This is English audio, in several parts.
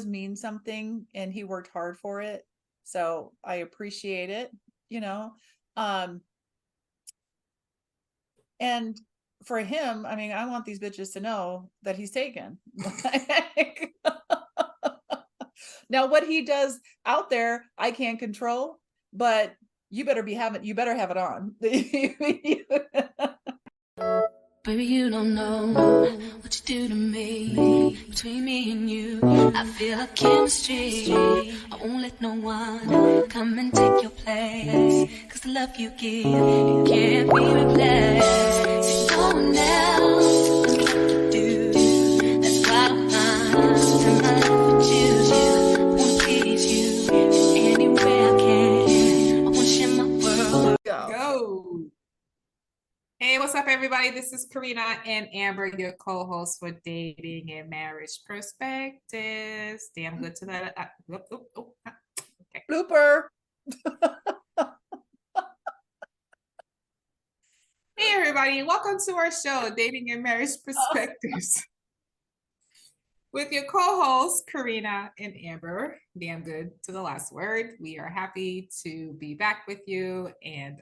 mean something and he worked hard for it. So I appreciate it, you know. And for him, I mean, I want these bitches to know that he's taken. Like, now what he does out there, I can't control, but you better have it on. Baby, you don't know what you do to me. Between me and you, I feel a chemistry. I won't let no one come and take your place. Cause the love you give, it can't be replaced. There's no one else to do. That's why I'm spend my life with you. I wanna please you in any way I can. I wanna share my world. Go. Hey, what's up, everybody? This is Karina and Amber, your co-host for Dating and Marriage Perspectives. Damn good to that. Okay. Blooper. Hey, everybody. Welcome to our show, Dating and Marriage Perspectives. With your co-hosts, Karina and Amber. Damn good to the last word. We are happy to be back with you, and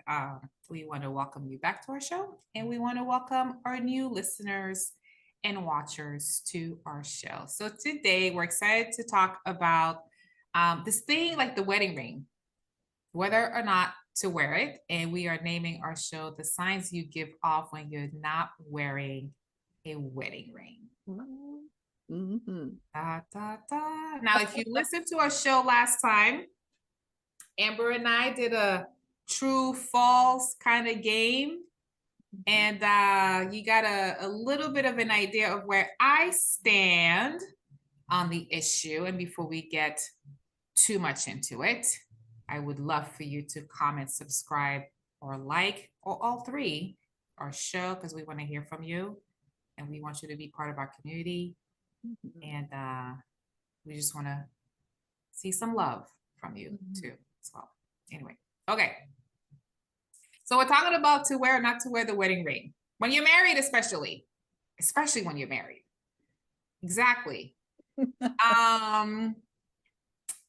we want to welcome you back to our show, and we want to welcome our new listeners and watchers to our show. So today we're excited to talk about this thing like the wedding ring, whether or not to wear it, and we are naming our show "The Signs You Give Off When You're Not Wearing a Wedding Ring." Mm-hmm. Da, da, da. Now, if you listened to our show last time, Amber and I did a true false kind of game. And you got a little bit of an idea of where I stand on the issue. And before we get too much into it, I would love for you to comment, subscribe, or like, or all three, our show, because we want to hear from you. And we want you to be part of our community. And we just want to see some love from you too as well. Anyway, okay. So we're talking about to wear or not to wear the wedding ring. When you're married, especially when you're married. Exactly.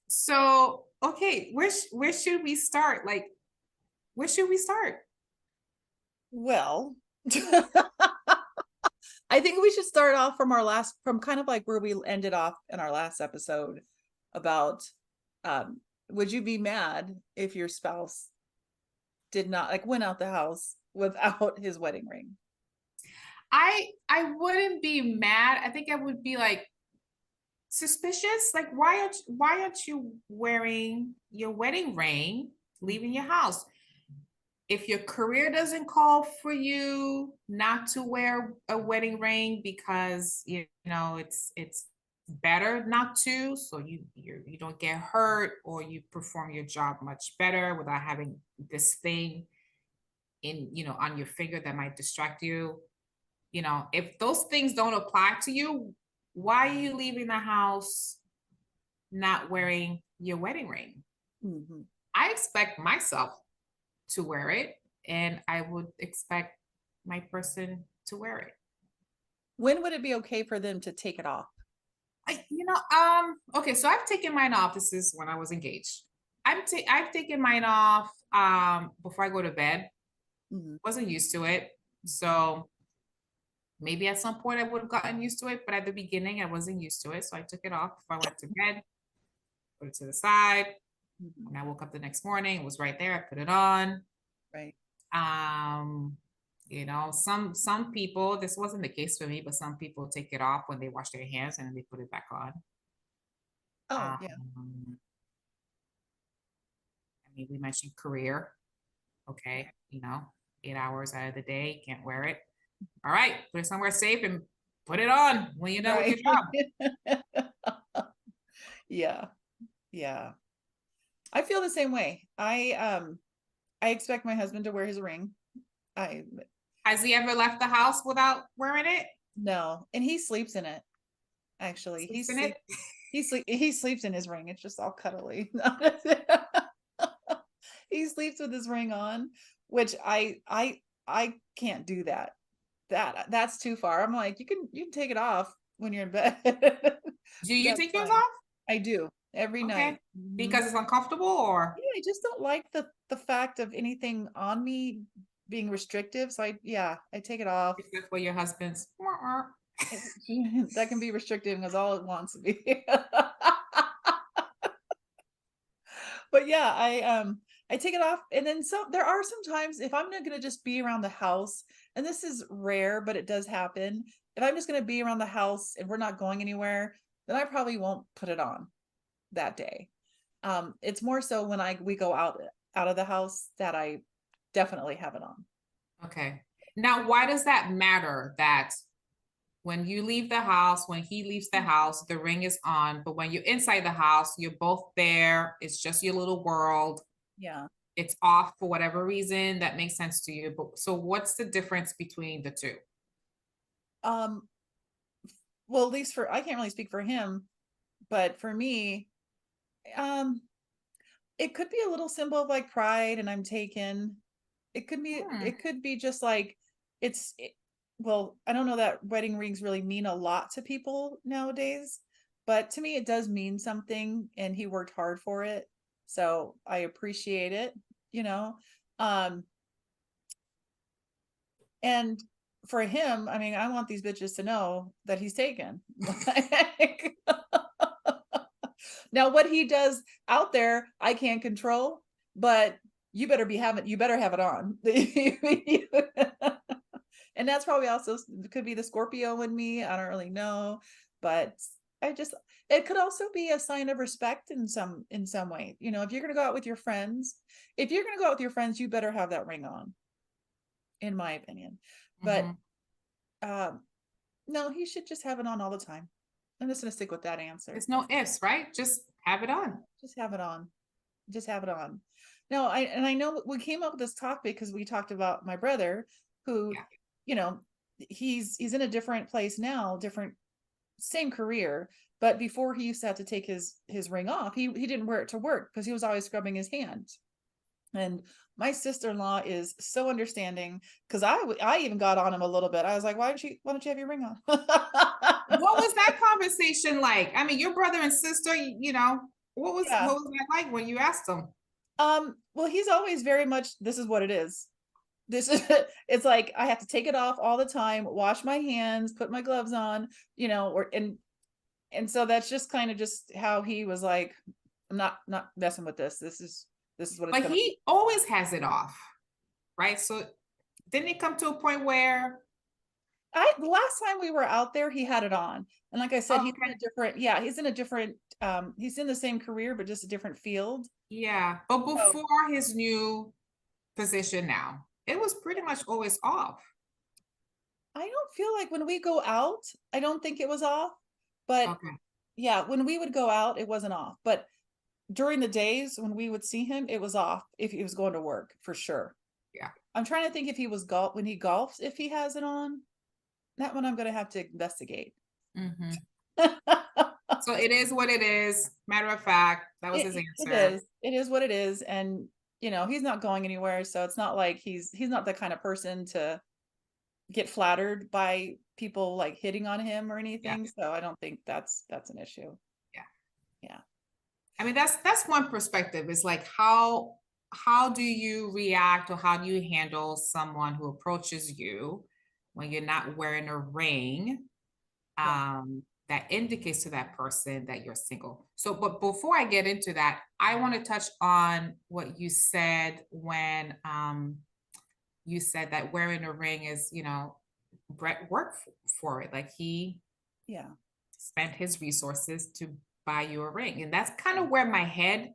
So, okay, where should we start? Like, where should we start? Well, I think we should start off from kind of like where we ended off in our last episode about, would you be mad if your spouse did not went out the house without his wedding ring? I wouldn't be mad. I think I would be like suspicious. Like, why aren't you wearing your wedding ring leaving your house? If your career doesn't call for you not to wear a wedding ring because you know it's better not to, so you don't get hurt, or you perform your job much better without having this thing in on your finger that might distract you. If those things don't apply to you, why are you leaving the house not wearing your wedding ring? Mm-hmm. I expect myself to wear it, and I would expect my person to wear it. When would it be okay for them to take it off? Okay, so I've taken mine off. This is when I was engaged. I've taken mine off before I go to bed. Wasn't used to it, so maybe at some point I would have gotten used to it, but at the beginning I wasn't used to it, so I took it off before I went to bed, put it to the side. When I woke up the next morning, it was right there. I put it on. Right. Some people, this wasn't the case for me, but some people take it off when they wash their hands and then they put it back on. Oh, yeah. I mean, we mentioned career. Okay, 8 hours out of the day, can't wear it. All right, put it somewhere safe and put it on when you're done with your job. Yeah. I feel the same way. I expect my husband to wear his ring. Has he ever left the house without wearing it? No, and he sleeps in it. Actually, he sleeps in his ring. It's just all cuddly. He sleeps with his ring on, which I can't do that. That's too far. I'm like, you can take it off when you're in bed. Do you take yours off? I do every Okay. night. Mhm. Because it's uncomfortable or Yeah, I just don't like the fact of anything on me being restrictive. So I take it off. except for your husband's. That can be restrictive because all it wants to be. But yeah, I take it off, and then there are some times if I'm not gonna just be around the house, and this is rare, but it does happen. If I'm just gonna be around the house and we're not going anywhere, then I probably won't put it on that day. It's more so when we go out of the house that I definitely have it on. Okay. Now, why does that matter that when you leave the house, when he leaves the house, the ring is on, but when you're inside the house, you're both there. It's just your little world. Yeah. It's off for whatever reason that makes sense to you. But so what's the difference between the two? Um, well, at least I can't really speak for him, but for me, um, it could be a little symbol of like pride and I'm taken. Hmm. It could be just like it's it, well, I don't know that wedding rings really mean a lot to people nowadays, but to me it does mean something and he worked hard for it. So I appreciate it, you know. Um and for him, I mean, I want these bitches to know that he's taken. Like, now, what he does out there, I can't control, but you better have it on. And that's probably also could be the Scorpio in me. I don't really know, but I just it could also be a sign of respect in some way. You know, if you're gonna go out with your friends, if you're gonna go out with your friends, you better have that ring on, in my opinion. But Mhm. um, no, he should just have it on all the time. I'm just gonna stick with that answer. There's no ifs, right? Just have it Yeah, on. just have it on. Just have it on. No, I know we came up with this topic because we talked about my brother who, Yeah. you know, he's in a different place now, different same career, but before he used to have to take his ring off, he didn't wear it to work because he was always scrubbing his hands. And my sister-in-law is so understanding because I even got on him a little bit. I was like, why don't you have your ring on? What was that conversation like? I mean, your brother and sister, you know, Yeah. what was that like when you asked them? Well, he's always very much, this is what it is. This is it's like I have to take it off all the time, wash my hands, put my gloves on, you know, and so that's just kind of just how he was like, I'm not messing with this. This is what it's But gonna be. he always has it off, right? So didn't it come to a point where, The last time we were out there, he had it on. And like I said, oh, he's in okay, a different, yeah, he's in a different he's in the same career, but just a different field. yeah. But So before his new position now, it was pretty much always off. I don't feel like when we go out, I don't think it was off. But Okay. yeah, when we would go out, it wasn't off. But during the days when we would see him, it was off if he was going to work for sure. Yeah. I'm trying to think if he was when he golfs, if he has it on. That one I'm gonna have to investigate. Hmm. So it is what it is. Matter of fact, that was his It answer. is. It is what it is. And you know, he's not going anywhere. So it's not like he's not the kind of person to get flattered by people like hitting on him or Yeah. anything. So I don't think that's an issue. Yeah. Yeah. I mean, that's one perspective. It's like how do you react or how do you handle someone who approaches you when you're not wearing a ring Yeah. that indicates to that person that you're single. So, but before I get into that, I want to touch on what you said when you said that wearing a ring is, you know, Brett worked for it. Like he Yeah. spent his resources to buy you a ring. And that's kind of where my head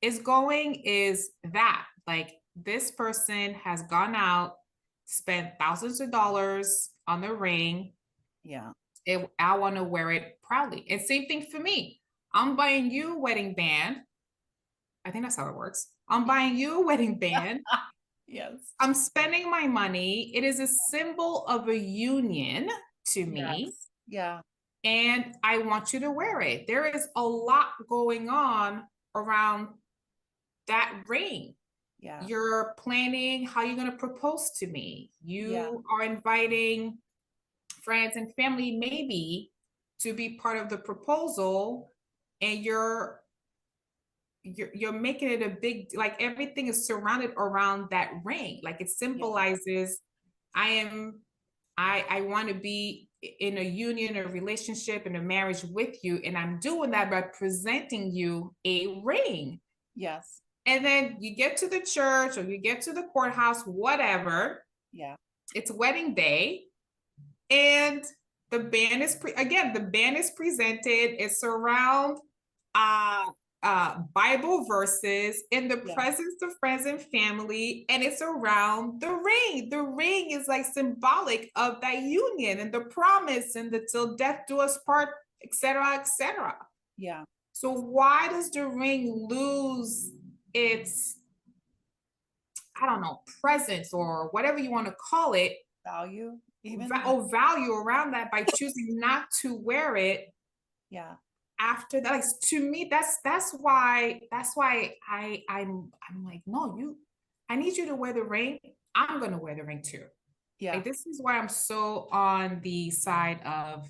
is going is that like this person has gone out, spent thousands of dollars on the ring. Yeah. I want to wear it proudly. And same thing for me. I'm buying you a wedding band. I think that's how it works. I'm buying you a wedding band. Yes. I'm spending my money. It is a symbol of a union to me. Yes. Yeah. And I want you to wear it. There is a lot going on around that ring. Yeah. You're planning how you're going to propose to me. Yeah. You are inviting friends and family, maybe, to be part of the proposal. and you're making it a big, like everything is surrounded around that ring. Like it symbolizes, I want to be in a union, a relationship, and a marriage with you. And I'm doing that by presenting you a ring. Yes. And then you get to the church or you get to the courthouse, whatever. Yeah. It's wedding day. And the band is the band is presented. It's around Bible verses in the presence of friends and family, and it's around the ring. The ring is like symbolic of that union and the promise and the till death do us part, etc., etc. Yeah. So why does the ring lose its, I don't know, presence or whatever you want to call it, value, even or value around that by choosing not to wear it? Yeah. After that, like, to me, that's why I'm like, no, I need you to wear the ring. I'm gonna wear the ring too. Yeah. Like, this is why I'm so on the side of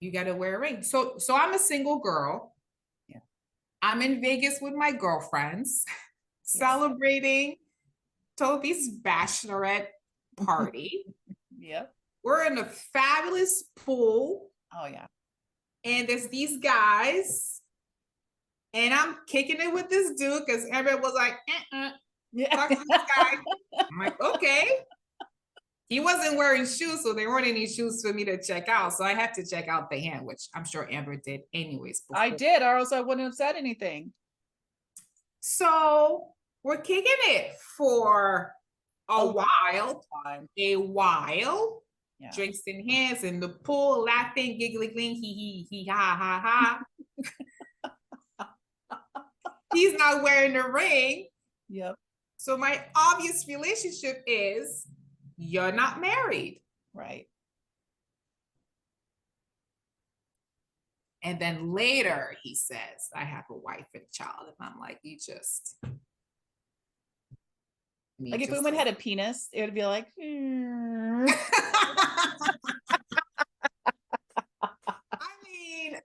you gotta wear a ring. So I'm a single girl. Yeah. I'm in Vegas with my girlfriends, celebrating Toby's bachelorette party. Yep. We're in a fabulous pool. Oh yeah. And there's these guys, and I'm kicking it with this dude because everybody was like, talk to this guy. I'm like, okay. He wasn't wearing shoes, so there weren't any shoes for me to check out. So I had to check out the hand, which I'm sure Amber did anyways. I did, or else I wouldn't have said anything. So we're kicking it for a while. Yeah. Drinks in hands in the pool, laughing, giggling, he, ha. He's not wearing the ring. Yep. So my obvious relationship is you're not married. Right. And then later he says, I have a wife and child. And I'm like, like if women had a penis, it would be like,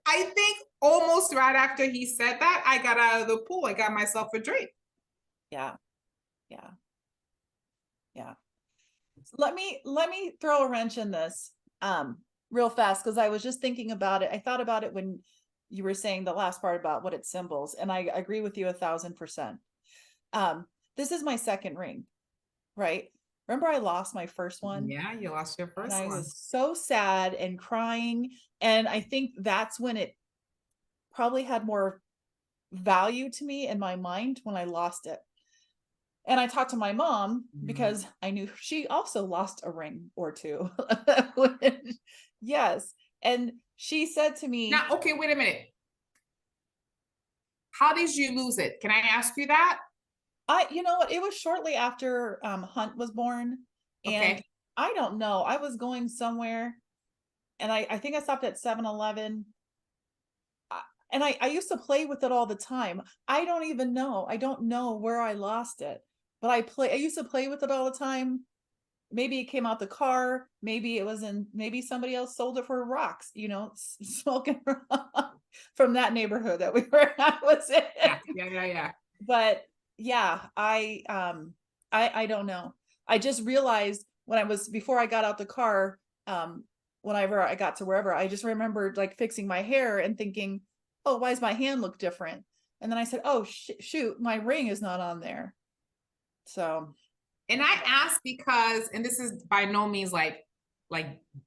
I think almost right after he said that, I got out of the pool. I got myself a drink. Yeah. So let me throw a wrench in this real fast, because I was just thinking about it. I thought about it when you were saying the last part about what it symbols, and I agree with you 1,000%. This is my second ring, right? Remember I lost my first one? Yeah, you lost your first one. I was so sad and crying. And I think that's when it probably had more value to me in my mind, when I lost it. And I talked to my mom because I knew she also lost a ring or two. Yes. And she said to me, now, okay, wait a minute. How did you lose it? Can I ask you that? You know what? It was shortly after Hunt was born. And I don't know. I was going somewhere, and I think I stopped at 7-Eleven. And I used to play with it all the time. I don't even know. I don't know where I lost it, but I used to play with it all the time. Maybe it came out the car. Maybe it was maybe somebody else sold it for rocks, smoking from that neighborhood that I was in. Yeah. But yeah, I don't know. I just realized before I got out the car, whenever I got to wherever, I just remembered like fixing my hair and thinking, oh, why does my hand look different? And then I said, oh, shoot, my ring is not on there. So. And I asked because, and this is by no means like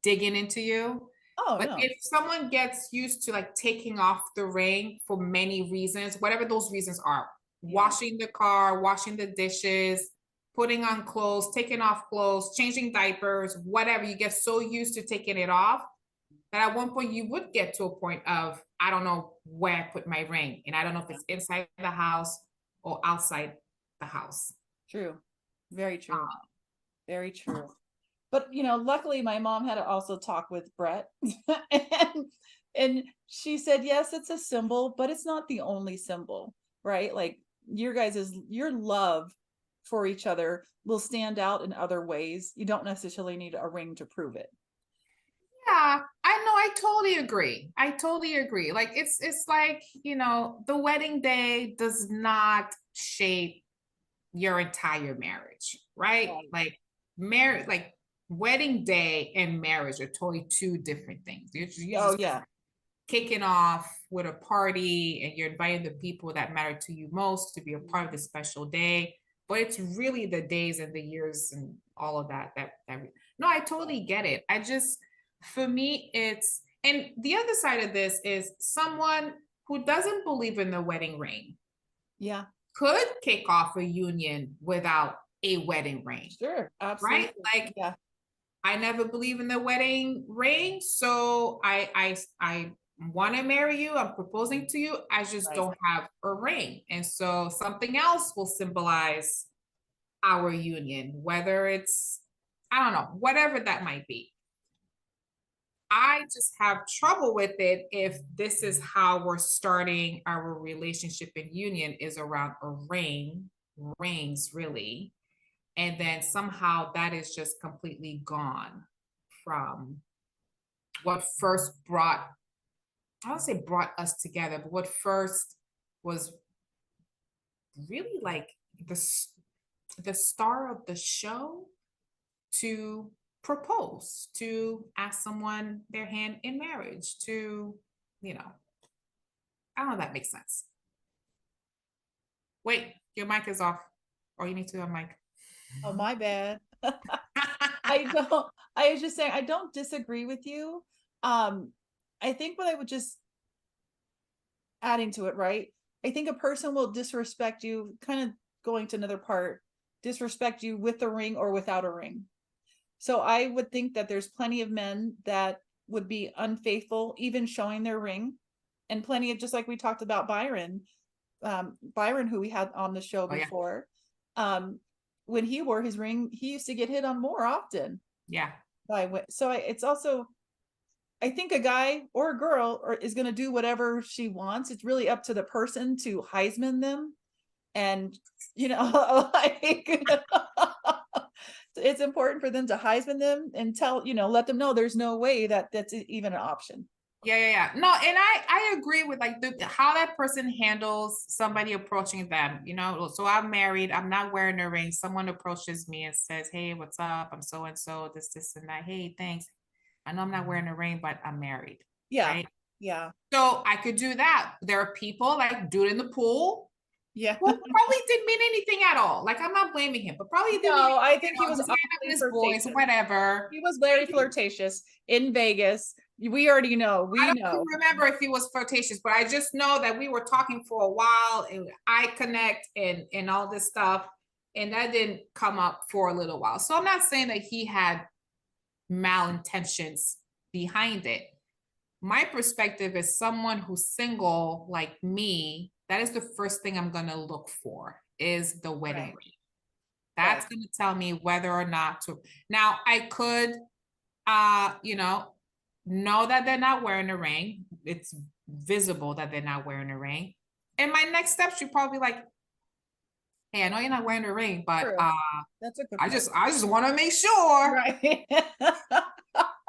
digging into you. Oh, but no. If someone gets used to like taking off the ring for many reasons, whatever those reasons are, washing the car, washing the dishes, putting on clothes, taking off clothes, changing diapers, whatever, you get so used to taking it off that at one point you would get to a point of, I don't know where I put my ring. And I don't know if it's inside the house or outside the house. True. Very true. Very true. But, luckily my mom had to also talk with Brett and she said, yes, it's a symbol, but it's not the only symbol, right? Like your love for each other will stand out in other ways. You don't necessarily need a ring to prove it. Yeah, I know. I totally agree. I totally agree. Like it's like, the wedding day does not shape your entire marriage, right? Right. Like marriage, like wedding day and marriage are totally two different things. You're Oh just yeah. kicking off with a party and you're inviting the people that matter to you most to be a part of this special day. But it's really the days and the years and all of that. No, I totally get it. For me, and the other side of this is someone who doesn't believe in the wedding ring Yeah. could kick off a union without a wedding ring, Sure. Absolutely. right? Like Yeah. I never believe in the wedding ring, so I want to marry you. I'm proposing to you. I just Right. don't have a ring, and so something else will symbolize our union, whether it's I don't know, whatever that might be. I just have trouble with it if this is how we're starting our relationship and union is around a ring, rings really, and then somehow that is just completely gone from what first brought I don't say brought us together, but what first was really like the the star of the show to propose, to ask someone their hand in marriage, to I don't know if that makes sense. Wait, your mic is off, or you need to unmic. Oh, my bad. I don't, I was just saying, I don't disagree with you. I think what I would just adding to it, right? I think a person will disrespect you, kind of going to another part, disrespect you with a ring or without a ring. So I would think that there's plenty of men that would be unfaithful, even showing their ring, and plenty of, just like we talked about Byron, who we had on the show Oh yeah, before, when he wore his ring, he used to get hit on more often yeah, it's also, I think a guy or a girl is going to do whatever she wants. It's really up to the person to Heisman them, and like it's important for them to Heisman them and let them know there's no way that that's even an option. yeah. No, and I agree with like how that person handles somebody approaching them. So I'm married. I'm not wearing a ring. Someone approaches me and says, "Hey, what's up? I'm so and so. This and that. Hey, thanks. I know I'm not wearing a ring, but I'm married." Yeah. Right. Yeah. So I could do that. There are people like dude in the pool Yeah. who probably didn't mean anything at all. Like I'm not blaming him, but probably didn't mean No, I think he was just hanging out with awfully his boys, flirtatious. whatever. He was very flirtatious in Vegas. We already know. I We don't know. remember if he was flirtatious, but I just know that we were talking for a while and eye connect and all this stuff. And that didn't come up for a little while. So I'm not saying that he had malintentions behind it. My perspective is someone who's single like me, that is the first thing I'm gonna look for is the wedding Right. ring. That's Right. gonna tell me whether or not to. Now I could know that they're not wearing a ring. It's visible that they're not wearing a ring. And my next step should probably be like, hey, I know you're not wearing a ring, but True. That's a good I point. just want to make sure, Right.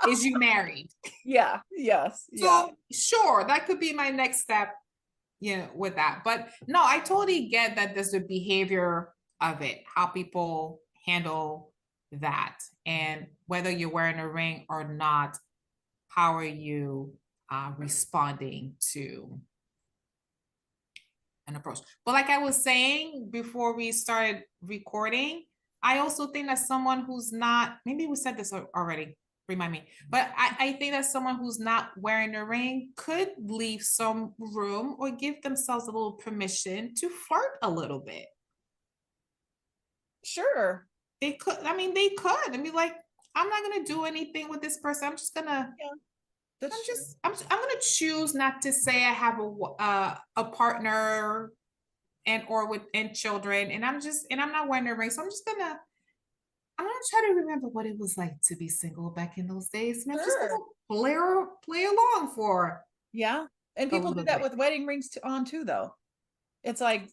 is you married? Yeah. Yes. Yeah. So sure, that could be my next step, with that. But no, I totally get that there's the behavior of it, how people handle that. And whether you're wearing a ring or not, how are you responding to an approach? But like I was saying before we started recording, I also think that someone who's not, maybe we said this already, remind me, but I think that someone who's not wearing a ring could leave some room or give themselves a little permission to flirt a little bit. Sure. They could, I mean, they could. I mean, like, I'm not gonna do anything with this person. I'm just gonna Yeah. That's true. I'm gonna choose not to say I have a partner and or with and children, and I'm not wearing a ring, so I'm gonna try to remember what it was like to be single back in those days, and I'm just Sure. gonna play along for Yeah. And a people do little that bit. with wedding rings on too, though. it's like,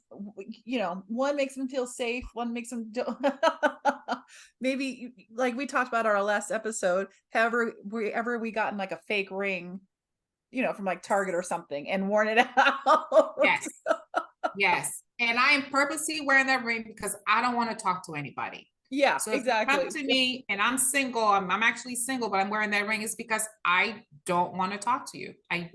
one makes them feel safe, one makes them maybe like we talked about our last episode, however we gotten like a fake ring, from like Target or something and worn it out. Yes. Yes. And I am purposely wearing that ring because I don't want to talk to anybody. Yeah, So if you exactly. come to me and I'm single, I'm actually single, but I'm wearing that ring, is because I don't want to talk to you. I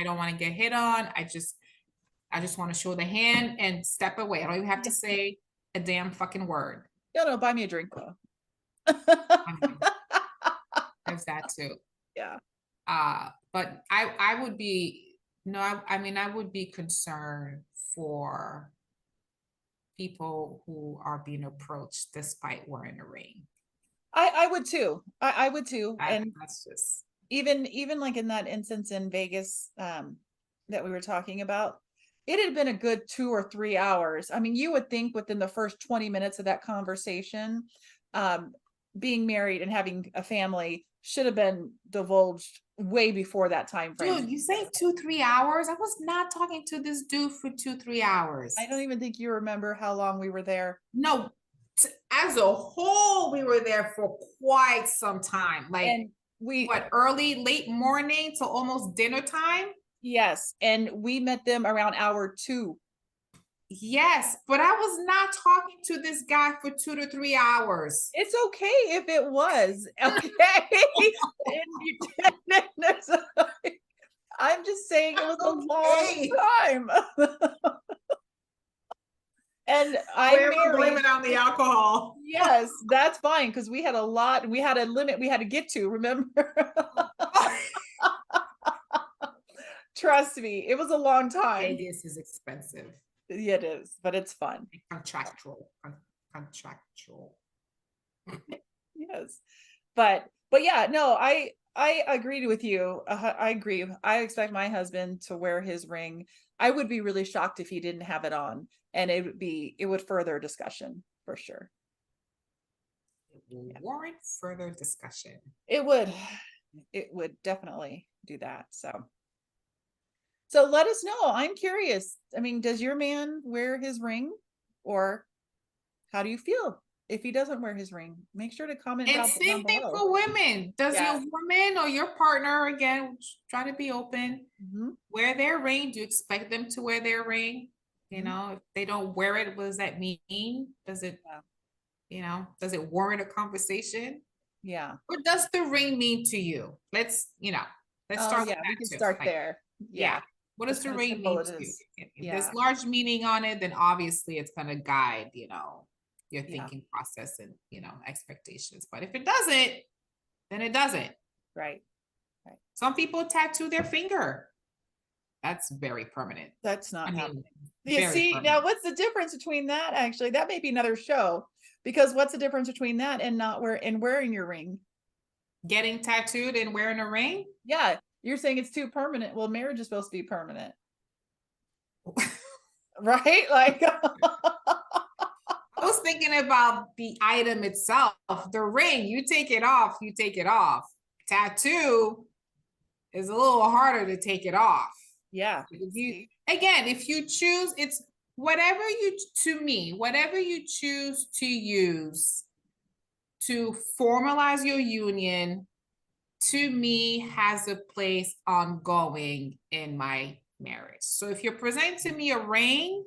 don't want to get hit on. I just want to show the hand and step away. I don't even have to say a damn fucking word. No, buy me a drink though. There's that too. Yeah. But I would be, I mean, I would be concerned for people who are being approached despite wearing a ring. I would too. I would too. And that's just even like in that instance in Vegas, that we were talking about, it had been a good 2 or 3 hours. I mean, you would think within the first 20 minutes of that conversation, being married and having a family should have been divulged way before that time frame. Dude, you say 2-3 hours? I was not talking to this dude for 2-3 hours. I don't even think you remember how long we were there. No, as a whole, we were there for quite some time. Like, and early, late morning to almost dinner time? Yes, and we met them around hour 2. Yes, but I was not talking to this guy for 2 to 3 hours. It's okay if it was. Okay. I'm just saying it was a long time. And I blame it on the alcohol. Yes, that's fine, because we had a lot, we had a limit we had to get to, remember? Trust me, it was a long time. Vegas is expensive. Yeah, it is, but it's fun. Contractual. Yes, but yeah, no, I agreed with you. I agree. I expect my husband to wear his ring. I would be really shocked if he didn't have it on, and it would further discussion for sure. It will warrant further discussion. It would definitely do that. So let us know. I'm curious. I mean, does your man wear his ring, or how do you feel if he doesn't wear his ring? Make sure to comment. And same thing for women. Does your woman or your partner, again, try to be open, wear their ring? Do you expect them to wear their ring? You know, if they don't wear it, what does that mean? Does it, does it warrant a conversation? Yeah. What does the ring mean to you? Let's start. Yeah, we can start there. Yeah. What does the ring mean to you? If there's large meaning on it, then obviously it's going to guide, your thinking process and, expectations. But if it doesn't, then it doesn't. Right. Some people tattoo their finger. That's very permanent. That's not happening. You see, permanent. Now what's the difference between that? Actually, that may be another show, because what's the difference between that and wearing your ring? Getting tattooed and wearing a ring? Yeah. You're saying it's too permanent. Well, marriage is supposed to be permanent. Right? Like I was thinking about the item itself. The ring, you take it off. Tattoo is a little harder to take it off. Yeah. If you choose, it's whatever you choose to use to formalize your union, to me, has a place ongoing in my marriage. So if you're presenting to me a ring,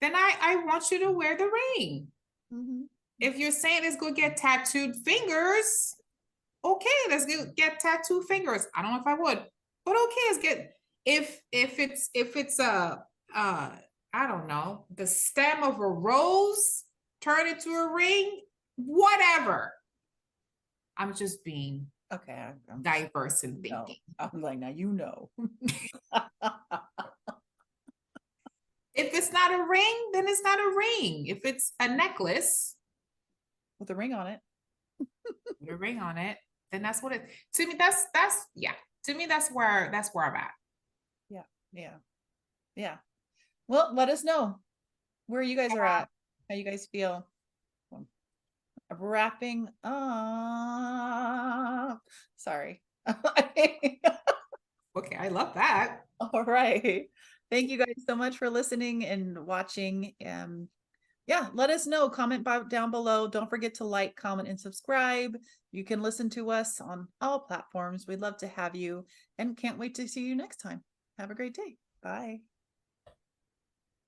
then I want you to wear the ring. If you're saying let's go get tattooed fingers, okay, let's get tattooed fingers. I don't know if I would, but okay, let's get, if it's a I don't know, the stem of a rose turn into a ring, whatever. I'm just being I'm diverse in thinking. I'm like, now If it's not a ring, then it's not a ring. If it's a necklace with a ring on it, then that's what it. To me, that's To me, that's where I'm at. Yeah. Well, let us know where you guys are at, how you guys feel. Wrapping up. Sorry. Okay, I love that. All right. Thank you guys so much for listening and watching. Yeah, let us know. Comment down below. Don't forget to like, comment, and subscribe. You can listen to us on all platforms. We'd love to have you and can't wait to see you next time. Have a great day. Bye.